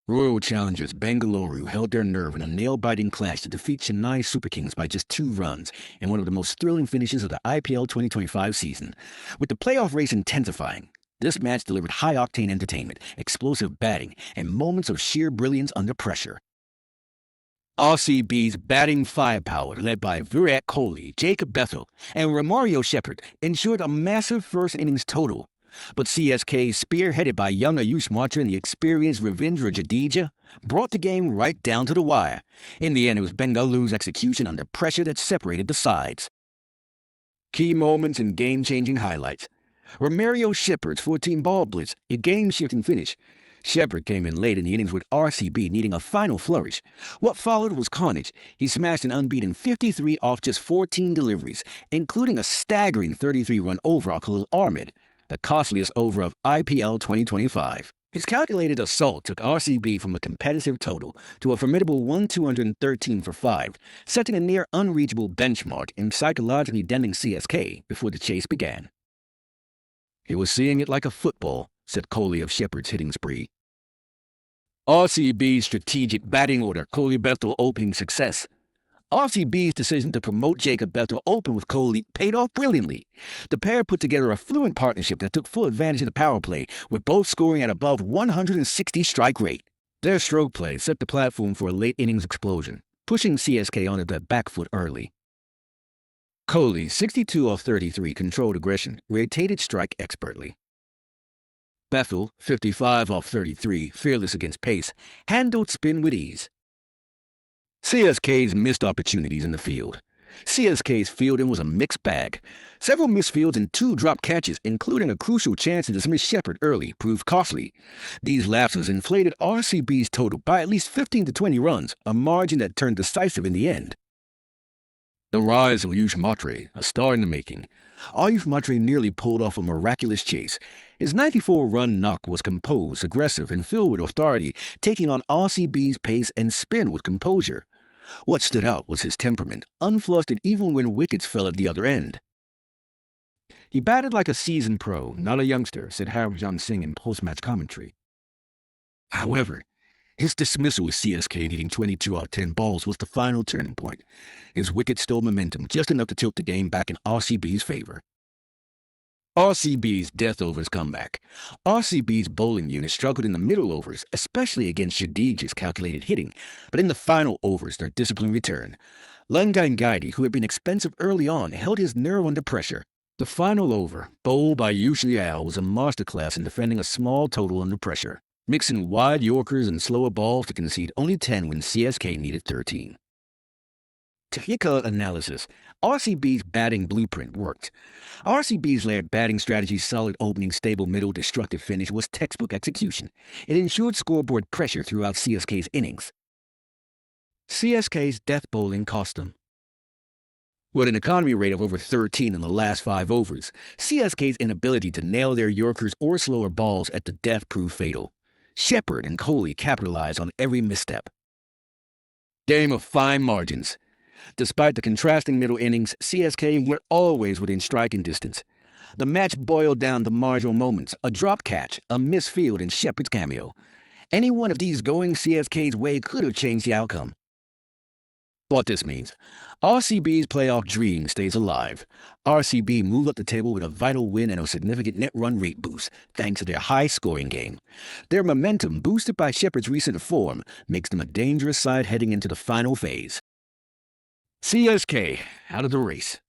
Royal challengers Bengaluru held their nerve in a nail-biting clash to defeat Chennai Super Kings by just 2 runs in one of the most thrilling finishes of the IPL 2025 season. With the playoff race intensifying, this match delivered high-octane entertainment, explosive batting, and moments of sheer brilliance under pressure. RCB's batting firepower, led by Virat Kohli, Jacob Bethel, and Romario Shepherd, ensured a massive first innings total. But CSK, spearheaded by young Ayush Matra and the experienced Ravindra Jadeja, brought the game right down to the wire. In the end, it was Bengaluru's execution under pressure that separated the sides. Key moments and game-changing highlights. Romario Shepherd's 14-ball blitz, a game-shifting finish. Shepherd came in late in the innings with RCB needing a final flourish. What followed was carnage. He smashed an unbeaten 53 off just 14 deliveries, including a staggering 33-run over on Khalil Ahmed, the costliest over of IPL 2025. His calculated assault took RCB from a competitive total to a formidable 1,213 for 5, setting a near unreachable benchmark in psychologically denting CSK before the chase began. "He was seeing it like a football," said Kohli of Shepherd's hitting spree. RCB's strategic batting order, Kohli Bethel opening success. RCB's decision to promote Jacob Bethel open with Kohli paid off brilliantly. The pair put together a fluent partnership that took full advantage of the power play, with both scoring at above 160 strike rate. Their stroke play set the platform for a late innings explosion, pushing CSK onto the back foot early. Kohli, 62 off 33, controlled aggression, rotated strike expertly. Bethel, 55 off 33, fearless against pace, handled spin with ease. CSK's missed opportunities in the field. CSK's fielding was a mixed bag. Several missed fields and 2 dropped catches, including a crucial chance to dismiss Shepherd early, proved costly. These lapses inflated RCB's total by at least 15 to 20 runs, a margin that turned decisive in the end. The rise of Ayush Matra, a star in the making. Ayush Matra nearly pulled off a miraculous chase. His 94-run knock was composed, aggressive, and filled with authority, taking on RCB's pace and spin with composure. What stood out was his temperament, unflustered even when wickets fell at the other end. "He batted like a seasoned pro, not a youngster," said Harbhajan Singh in post-match commentary. However, his dismissal with CSK needing 22 out of 10 balls was the final turning point. His wicket stole momentum, just enough to tilt the game back in RCB's favor. RCB's death overs comeback. RCB's bowling unit struggled in the middle overs, especially against Jadeja's calculated hitting, but in the final overs their discipline returned. Langangaidi, who had been expensive early on, held his nerve under pressure. The final over, bowled by Yuslial, was a masterclass in defending a small total under pressure, mixing wide Yorkers and slower balls to concede only 10 when CSK needed 13. Technical analysis. RCB's batting blueprint worked. RCB's layered batting strategy, solid opening, stable middle, destructive finish was textbook execution. It ensured scoreboard pressure throughout CSK's innings. CSK's death bowling cost them. With an economy rate of over 13 in the last 5 overs, CSK's inability to nail their Yorkers or slower balls at the death proved fatal. Shepherd and Kohli capitalized on every misstep. Game of fine margins. Despite the contrasting middle innings, CSK were always within striking distance. The match boiled down to marginal moments, a drop catch, a missed field, and Shepherd's cameo. Any one of these going CSK's way could have changed the outcome. What this means: RCB's playoff dream stays alive. RCB moved up the table with a vital win and a significant net run rate boost, thanks to their high-scoring game. Their momentum, boosted by Shepherd's recent form, makes them a dangerous side heading into the final phase. CSK out of the race.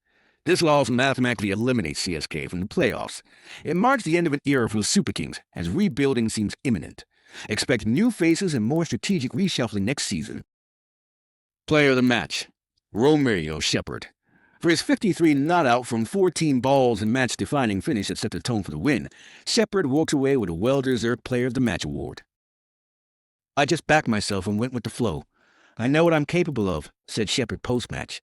This loss mathematically eliminates CSK from the playoffs. It marks the end of an era for the Super Kings, as rebuilding seems imminent. Expect new faces and more strategic reshuffling next season. Player of the match, Romario Shepherd. For his 53 not out from 14 balls and match-defining finish that set the tone for the win, Shepherd walks away with a well-deserved Player of the Match award. "I just backed myself and went with the flow. I know what I'm capable of," said Shepherd post-match.